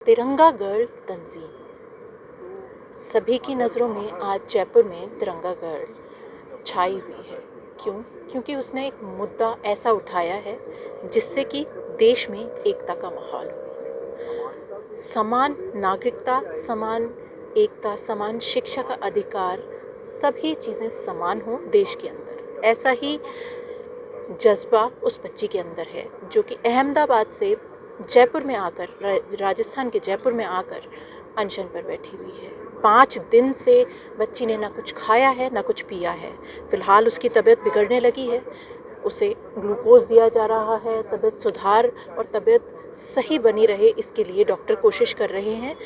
तिरंगा गर्ल तंजीम। सभी की नज़रों में आज जयपुर में तिरंगा गर्ल छाई हुई है। क्यों? क्योंकि उसने एक मुद्दा ऐसा उठाया है जिससे कि देश में एकता का माहौल हो। समान नागरिकता, समान एकता, समान शिक्षा का अधिकार, सभी चीज़ें समान हो देश के अंदर, ऐसा ही जज्बा उस बच्ची के अंदर है, जो कि अहमदाबाद से जयपुर में आकर, राजस्थान के जयपुर में आकर अनशन पर बैठी हुई है। 5 दिन से बच्ची ने ना कुछ खाया है ना कुछ पिया है। फ़िलहाल उसकी तबीयत बिगड़ने लगी है, उसे ग्लूकोज दिया जा रहा है। तबीयत सुधार और तबीयत सही बनी रहे, इसके लिए डॉक्टर कोशिश कर रहे हैं।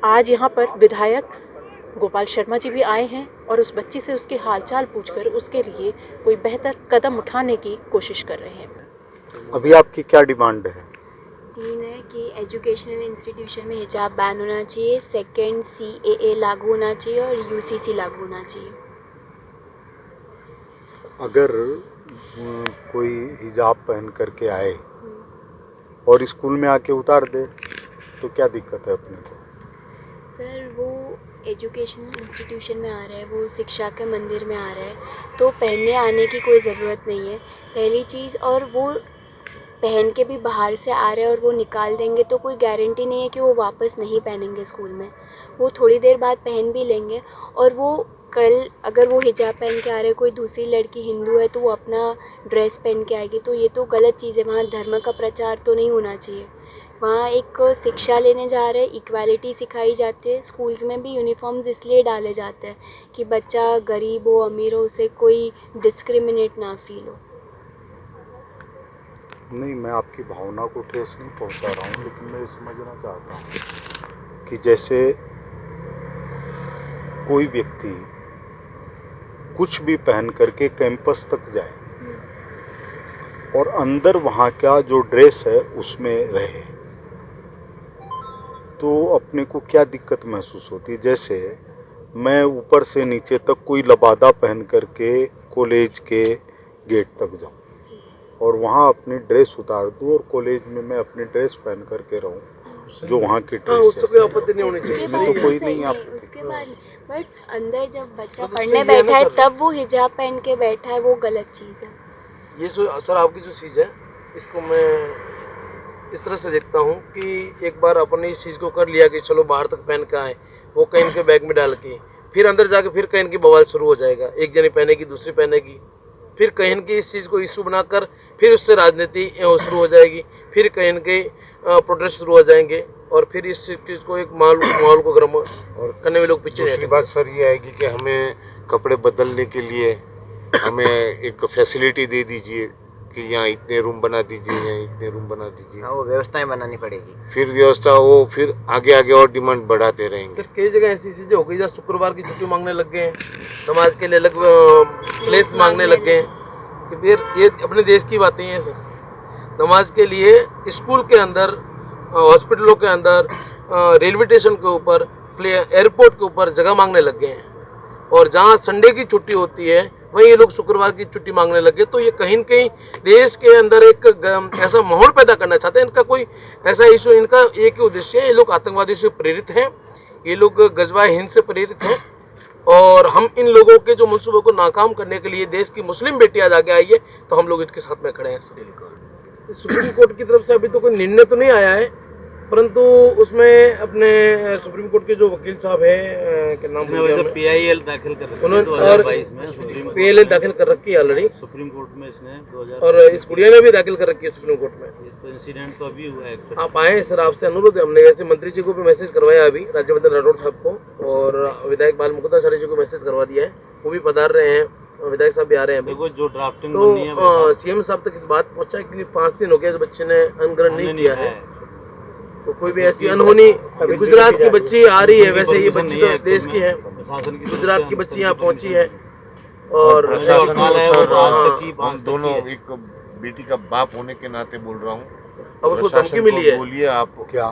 आज यहाँ पर विधायक गोपाल शर्मा जी भी आए हैं और उस बच्ची से उसके हालचाल पूछकर उसके लिए कोई बेहतर कदम उठाने की कोशिश कर रहे हैं। अभी आपकी क्या डिमांड है? 3 है कि एजुकेशनल इंस्टीट्यूशन में हिजाब बैन होना चाहिए, सेकंड CAA लागू होना चाहिए और UCC लागू होना चाहिए। अगर कोई हिजाब पहन करके आए और स्कूल में आके उतार दे तो क्या दिक्कत है अपने को? सर, वो एजुकेशनल इंस्टीट्यूशन में आ रहा है, वो शिक्षा के मंदिर में आ रहा है, तो पहनने आने की कोई ज़रूरत नहीं है, पहली चीज़। और वो पहन के भी बाहर से आ रहे हैं और वो निकाल देंगे तो कोई गारंटी नहीं है कि वो वापस नहीं पहनेंगे स्कूल में। वो थोड़ी देर बाद पहन भी लेंगे। और वो कल अगर वो हिजाब पहन के आ रहे हैं, कोई दूसरी लड़की हिंदू है तो वो अपना ड्रेस पहन के आएगी, तो ये तो गलत चीज़ है। वहाँ धर्म का प्रचार तो नहीं होना चाहिए। वहाँ एक शिक्षा लेने जा रहे हैं, इक्वालिटी सिखाई जाती है। स्कूल्स में भी यूनिफॉर्म्स इसलिए डाले जाते हैं कि बच्चा गरीब हो अमीर हो, उसे कोई डिस्क्रिमिनेट ना फील हो। नहीं, मैं आपकी भावना को ठेस नहीं पहुंचा रहा हूं, लेकिन मैं समझना चाहता हूं कि जैसे कोई व्यक्ति कुछ भी पहन करके कैंपस तक जाए और अंदर वहाँ का जो ड्रेस है उसमें रहे, तो अपने को क्या दिक्कत महसूस होती है? जैसे मैं ऊपर से नीचे तक कोई लबादा पहन करके कॉलेज के गेट तक जाऊँ और वहाँ अपनी ड्रेस उतार दूँ और कॉलेज में मैं अपनी ड्रेस पहन करके रहूँ जो वहाँ की ड्रेस है, उससे कोई आपत्ति नहीं होनी चाहिए। इसमें तो कोई नहीं उसके बाद बट अंदर जब बच्चा पढ़ने बैठा है तब वो हिजाब पहन के बैठा है, वो गलत चीज़ है। ये जो सर आपकी जो चीज़ है, इसको मैं इस तरह से देखता हूँ कि एक बार अपने इस चीज़ को कर लिया कि चलो बाहर तक पहन के आए, वो कहीं के बैग में डाल के फिर अंदर जाके फिर कहीं की बवाल शुरू हो जाएगा। एक जनी पहनेगी, दूसरी पहनेगी, फिर कहीं की इस चीज़ को इशू बनाकर फिर उससे राजनीति शुरू हो जाएगी, फिर कहीं के प्रोटेस्ट शुरू हो जाएंगे और फिर इस चीज़ को एक माहौल को गर्म और करने में लोग पीछे नहीं हटेंगे। दूसरी बात सर ये आएगी कि हमें कपड़े बदलने के लिए हमें एक फैसिलिटी दे दीजिए कि यहाँ इतने रूम बना दीजिए, यहाँ इतने रूम बना दीजिए। वो व्यवस्थाएं बनानी पड़ेगी। फिर व्यवस्था वो फिर आगे और डिमांड बढ़ाते रहेंगे। सर कई जगह ऐसी चीज़ें हो गई जहाँ शुक्रवार की छुट्टी मांगने लग गए हैं, नमाज के लिए अलग प्लेस मांगने लग गए हैं। कि फिर ये अपने देश की बातें हैं सर। नमाज के लिए स्कूल के अंदर, हॉस्पिटलों के अंदर, रेलवे स्टेशन के ऊपर, एयरपोर्ट के ऊपर जगह मांगने लग गए हैं। और जहाँ संडे की छुट्टी होती है वहीं ये लोग शुक्रवार की छुट्टी मांगने लगे। तो ये कहीं न कहीं देश के अंदर एक ऐसा माहौल पैदा करना चाहते हैं। इनका कोई ऐसा इशू, इनका एक ही उद्देश्य है, ये लोग आतंकवादी से प्रेरित हैं, ये लोग गजवाए हिंद से प्रेरित हैं। और हम इन लोगों के जो मंसूबों को नाकाम करने के लिए देश की मुस्लिम बेटी आज आगे आई है, तो हम लोग इसके साथ में खड़े हैं। सुप्रीम कोर्ट की तरफ से अभी तो कोई निर्णय तो नहीं आया है, परंतु उसमें अपने सुप्रीम कोर्ट के जो वकील साहब हैं, क्या नाम PIL दाखिल कर रखी है उन्होंने 2022 में सुप्रीम कोर्ट PIL दाखिल कर रखी है ऑलरेडी सुप्रीम कोर्ट में इसने 2000 और इस गुड़िया ने भी दाखिल कर रखी है सुप्रीम कोर्ट में। इस तो इंसिडेंट तो अभी हुआ है। आप आए सर, आपसे अनुरोध है, हमने वैसे मंत्री जी को भी मैसेज करवाया अभी, राज्यवर्धन राठौड़ साहब को, और विधायक बाल मुकुंदा सर जी को मैसेज करवा दिया है, वो भी पधार रहे हैं, विधायक साहब भी आ रहे हैं। देखो जो ड्राफ्टिंग तो बनी है CM साहब तक इस बात पहुंचा है कि 5 दिन हो गया इस बच्चे ने अनुग्रहण नहीं किया है। तो कोई भी ऐसी अनहोनी, गुजरात की बच्ची आ रही है, वैसे ये बच्ची तो देश की है, गुजरात की बच्ची यहाँ पहुंची है। और हम दोनों एक बेटी का बाप होने के नाते बोल रहा हूँ, अब उसको धमकी मिली है, बोलिए आप क्या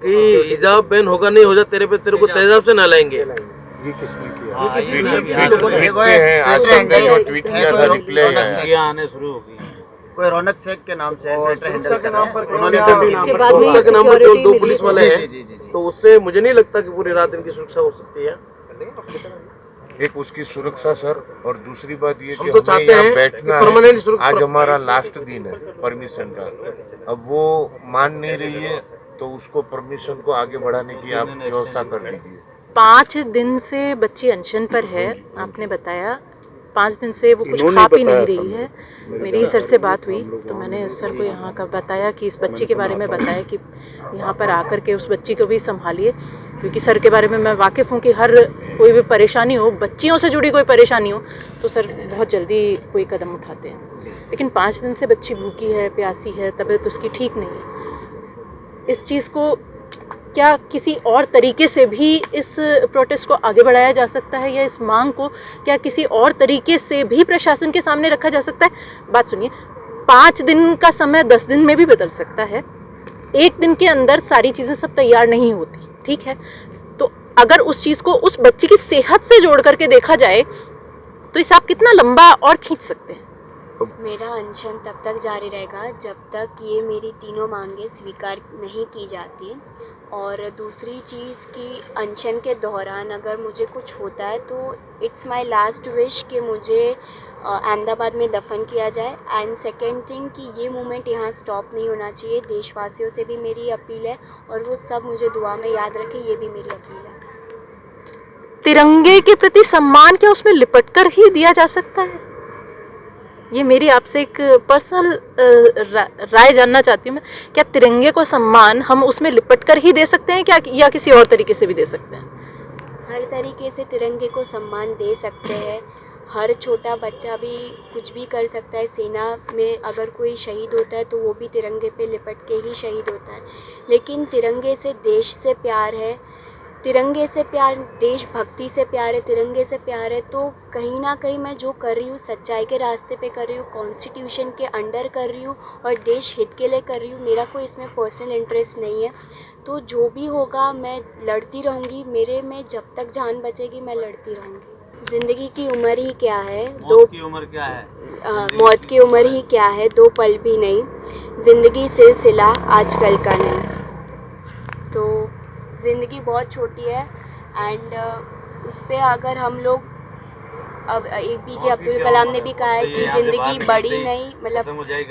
कि हिजाब बैन होगा नहीं हो जा तेरे पे, तेरे को तेजाब से ना लाएंगे। ये किसने किया? ट्वीट पे है, आज हमने जो ट्वीट किया था रिप्लाई आया। आने शुरू हो गई। कोई रौनक शेख के नाम से और मैटर सुरक्षा हैंडल के कर नाम रहे पर हैं। उन्होंने क्या- भी इसके बाद में सुरक्षा के नाम पर केवल 2 security पुलिस मिली वाले जी, हैं, जी, जी, जी। तो उससे मुझे नहीं लगता कि पूरी रात इनकी सुरक्षा हो सकती है। एक उसकी सुरक्षा सर, और दूसरी बात ये हम कि तो हमें चाहते यहाँ हैं बैठना कि permanent है। सुरक्षा- आज हमारा लास्ट दिन है परमिशन का, अब वो मान नहीं रही है तो उसको परमिशन को आगे बढ़ाने की आप व्यवस्था कर दीजिए। 5 दिन से बच्ची अनशन पर है, आपने बताया 5 दिन से वो कुछ इन्होंने खा पी बताया नहीं था रही है। मेरे मेरी सर से बात हुई तो मैंने सर को यहाँ का बताया कि इस बच्ची के बारे में बताया कि यहाँ पर आकर के उस बच्ची को भी संभालिए, क्योंकि सर के बारे में मैं वाकिफ़ हूँ कि हर कोई भी परेशानी हो, बच्चियों से जुड़ी कोई परेशानी हो तो सर बहुत जल्दी कोई कदम उठाते हैं। लेकिन 5 दिन से बच्ची भूखी है, प्यासी है, तबीयत उसकी ठीक नहीं है। इस चीज़ को क्या किसी और तरीके से भी इस प्रोटेस्ट को आगे बढ़ाया जा सकता है, या इस मांग को क्या किसी और तरीके से भी प्रशासन के सामने रखा जा सकता है? बात सुनिए, 5 दिन का समय 10 दिन में भी बदल सकता है। 1 दिन के अंदर सारी चीज़ें सब तैयार नहीं होती, ठीक है? तो अगर उस चीज़ को उस बच्ची की सेहत से जोड़ करके देखा जाए तो इसे आप कितना लंबा और खींच सकते हैं? मेरा अनशन तब तक जारी रहेगा जब तक ये मेरी तीनों मांगें स्वीकार नहीं की जाती। और दूसरी चीज़ कि अनशन के दौरान अगर मुझे कुछ होता है तो इट्स माय लास्ट विश कि मुझे अहमदाबाद में दफन किया जाए। एंड सेकेंड थिंग कि ये मूवमेंट यहाँ स्टॉप नहीं होना चाहिए। देशवासियों से भी मेरी अपील है और वो सब मुझे दुआ में याद रखें, ये भी मेरी अपील है। तिरंगे के प्रति सम्मान क्या उसमें लिपट कर ही दिया जा सकता है? ये मेरी आपसे एक पर्सनल राय जानना चाहती हूँ मैं। क्या तिरंगे को सम्मान हम उसमें लिपट कर ही दे सकते हैं क्या, या किसी और तरीके से भी दे सकते हैं? हर तरीके से तिरंगे को सम्मान दे सकते हैं। हर छोटा बच्चा भी कुछ भी कर सकता है। सेना में अगर कोई शहीद होता है तो वो भी तिरंगे पे लिपट के ही शहीद होता है। लेकिन तिरंगे से देश से प्यार है, तिरंगे से प्यार, देशभक्ति से प्यार है, तिरंगे से प्यार है। तो कहीं ना कहीं मैं जो कर रही हूँ सच्चाई के रास्ते पे कर रही हूँ, कॉन्स्टिट्यूशन के अंडर कर रही हूँ और देश हित के लिए कर रही हूँ। मेरा कोई इसमें पर्सनल इंटरेस्ट नहीं है। तो जो भी होगा मैं लड़ती रहूँगी। मेरे में जब तक जान बचेगी मैं लड़ती रहूँगी। ज़िंदगी की उम्र ही क्या है, मौत की उम्र क्या है? मौत की उम्र ही क्या है, 2 पल भी नहीं। ज़िंदगी सिलसिला आजकल का नहीं। तो ज़िंदगी बहुत छोटी है एंड उस पर अगर हम लोग, अब एक पीजे अब्दुल कलाम ने भी कहा है कि ज़िंदगी बड़ी नहीं, मतलब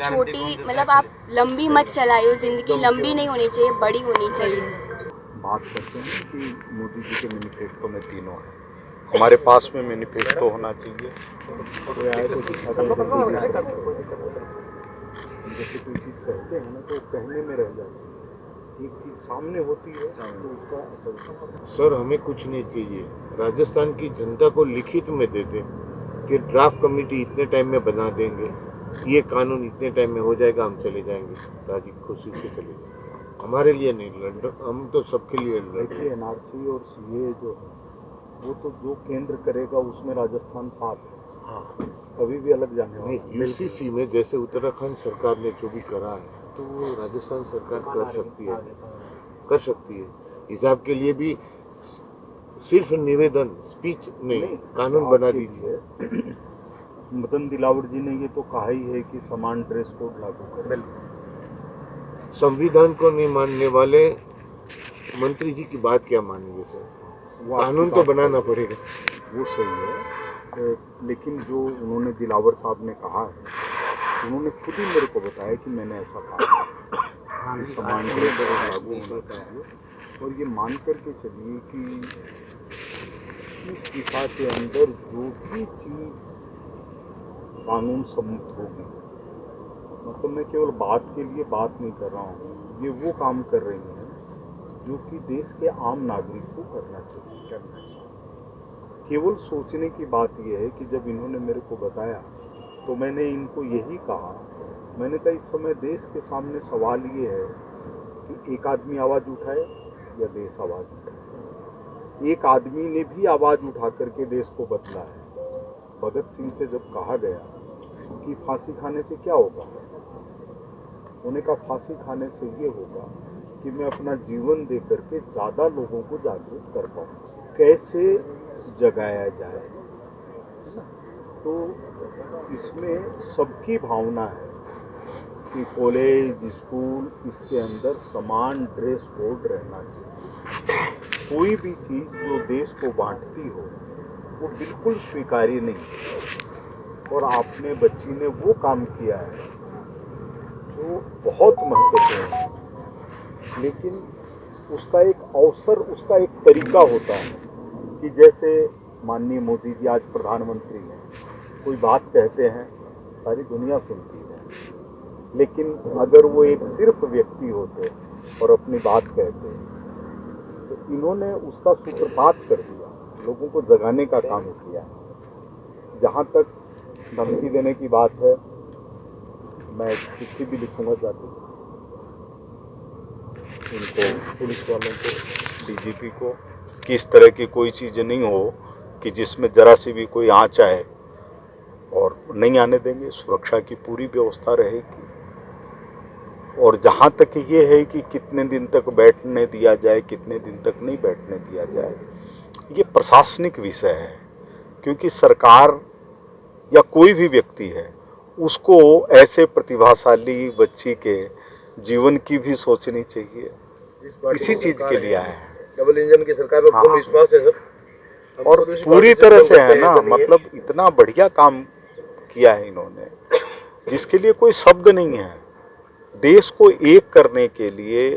छोटी, मतलब आप लंबी मत चलाइयो। ज़िंदगी लंबी नहीं होनी चाहिए, बड़ी होनी चाहिए। बात करते हैं कि मोदी जी के मैनिफेस्टो में तीनों है, हमारे पास में मैनिफेस्टो होना चाहिए। कोई आए तो दिखा दें, जैसे कोई चीज़ कहते हैं ना तो कहने में रह जाती है, एक चीज़ सामने होती है तो उसका असर। सर हमें कुछ नहीं चाहिए, राजस्थान की जनता को लिखित में दे दें कि ड्राफ्ट कमेटी इतने टाइम में बना देंगे, ये कानून इतने टाइम में हो जाएगा, हम चले जाएंगे, राजी खुशी से चले जाएंगे। हमारे लिए नहीं लड़ रहे, हम तो सबके लिए लड़ रहे देखिए हैं। एनआरसी और सीए जो है वो तो जो केंद्र करेगा उसमें राजस्थान साथ है, हाँ कभी भी अलग जाने वाला नहीं, यूसीसी में जैसे उत्तराखंड सरकार ने जो भी करा है तो वो राजस्थान सरकार कर सकती है। हिसाब के लिए भी सिर्फ निवेदन, स्पीच नहीं, कानून बना दीजिए। मदन दिलावर जी ने ये तो कहा ही है कि समान ड्रेस कोड लागू करें। संविधान को नहीं मानने वाले मंत्री जी की बात क्या मानेंगे सर? वो आपकी कानून तो बात बनाना पड़ेगा। वो सही है, लेकिन जो उन्होंने दिलावर साहब ने कहा है, उन्होंने खुद ही मेरे को बताया कि मैंने ऐसा कहा कि समान ड्रेस कोड लागू होना चाहिए। और ये मान करके चलिए कि इस दिशा के अंदर जो भी चीज़ कानून सम्मत होगी, मतलब मैं केवल बात के लिए बात नहीं कर रहा हूँ, ये वो काम कर रही हैं जो कि देश के आम नागरिक को करना चाहिए। केवल सोचने की बात यह है कि जब इन्होंने मेरे को बताया तो मैंने इनको यही कहा, मैंने कहा इस समय देश के सामने सवाल ये है कि एक आदमी आवाज़ उठाए या देश आवाज़ उठाए। एक आदमी ने भी आवाज़ उठा करके देश को बदला है। भगत सिंह से जब कहा गया कि फांसी खाने से क्या होगा, उन्होंने कहा फांसी खाने से ये होगा कि मैं अपना जीवन दे करके ज़्यादा लोगों को जागरूक कर पाऊँ, कैसे जगाया जाए। तो इसमें सबकी भावना है कि कॉलेज स्कूल इसके अंदर समान ड्रेस कोड रहना चाहिए। कोई भी चीज़ जो देश को बांटती हो वो बिल्कुल स्वीकार्य नहीं है। और आपने बच्ची ने वो काम किया है जो बहुत महत्वपूर्ण है, लेकिन उसका एक अवसर, उसका एक तरीका होता है कि जैसे माननीय मोदी जी आज प्रधानमंत्री हैं, कोई बात कहते हैं सारी दुनिया सुनती है, लेकिन अगर वो एक सिर्फ व्यक्ति होते और अपनी बात कहते तो इन्होंने उसका सूत्रपात कर दिया, लोगों को जगाने का काम किया। जहाँ तक धमकी देने की बात है, मैं चिट्ठी भी लिखूंगा जाके इनको, पुलिस वालों को, डीजीपी को, कि इस तरह की कोई चीज़ नहीं हो कि जिसमें जरा सी भी कोई आँच आए, और नहीं आने देंगे। सुरक्षा की पूरी व्यवस्था रहेगी। और जहाँ तक ये है कि कितने दिन तक बैठने दिया जाए, कितने दिन तक नहीं बैठने दिया जाए, ये प्रशासनिक विषय है, क्योंकि सरकार या कोई भी व्यक्ति है उसको ऐसे प्रतिभाशाली बच्ची के जीवन की भी सोचनी चाहिए। इसी चीज के लिए आए हैं। डबल इंजन की सरकार पर पूर्ण विश्वास है सर, और पूरी तरह से है ना, मतलब इतना बढ़िया काम किया है इन्होंने जिसके लिए कोई शब्द नहीं है। देश को एक करने के लिए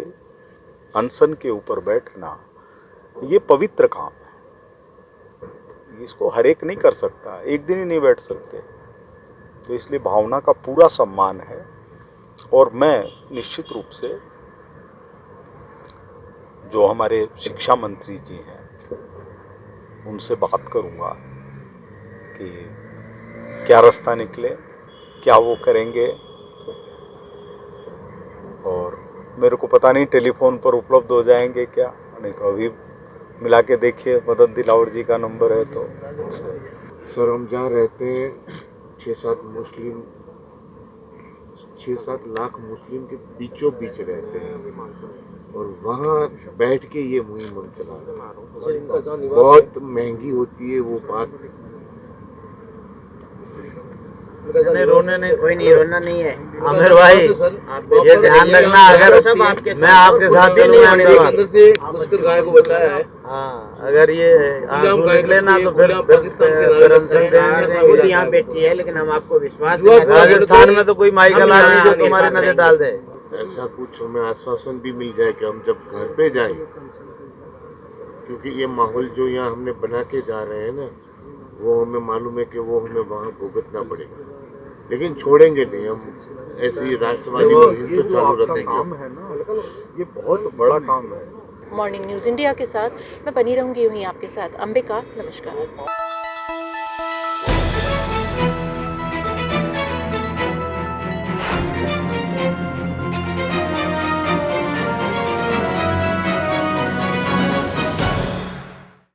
अनशन के ऊपर बैठना ये पवित्र काम है, इसको हर एक नहीं कर सकता, एक दिन ही नहीं बैठ सकते। तो इसलिए भावना का पूरा सम्मान है। और मैं निश्चित रूप से जो हमारे शिक्षा मंत्री जी हैं उनसे बात करूंगा कि क्या रास्ता निकले, क्या वो करेंगे। और मेरे को पता नहीं टेलीफोन पर उपलब्ध हो जाएंगे क्या, नहीं तो अभी मिला के देखिए, मदन दिलावर जी का नंबर है तो। सर हम जहाँ रहते हैं 6-7 लाख मुस्लिम के बीचों बीच रहते हैं, और वहाँ बैठ के ये मुहिम हम चला रहे हैं। बहुत महंगी होती है वो बात। नहीं रोने नहीं, कोई नहीं, रोना नहीं है आमिर भाई, ये ध्यान रखना, अगर मैं आपके साथ ही नहीं आने वाला। अंदर से घुसकर गाय को बचाया है। हाँ, अगर ये आंसू निकले ना तो फिर खुद यहाँ बैठी है, लेकिन हम आपको विश्वास राजस्थान में तो कोई माई का लाल नहीं जो तुम्हारी नजर डाल दे। ऐसा कुछ हमें आश्वासन भी मिल जाए कि हम जब घर पे जाएं, क्योंकि ये माहौल जो यहाँ हमने बना के जा रहे हैं ना, वो हमें मालूम है कि वो हमें वहाँ भुगतना पड़ेगा, लेकिन छोड़ेंगे नहीं हम। ऐसी राष्ट्रवादी मुहिम तो चालू रखेंगे। काम है ना, ये बहुत बड़ा काम है। मॉर्निंग न्यूज़ इंडिया के साथ मैं बनी रहूंगी यूं ही आपके साथ। अंबिका, नमस्कार।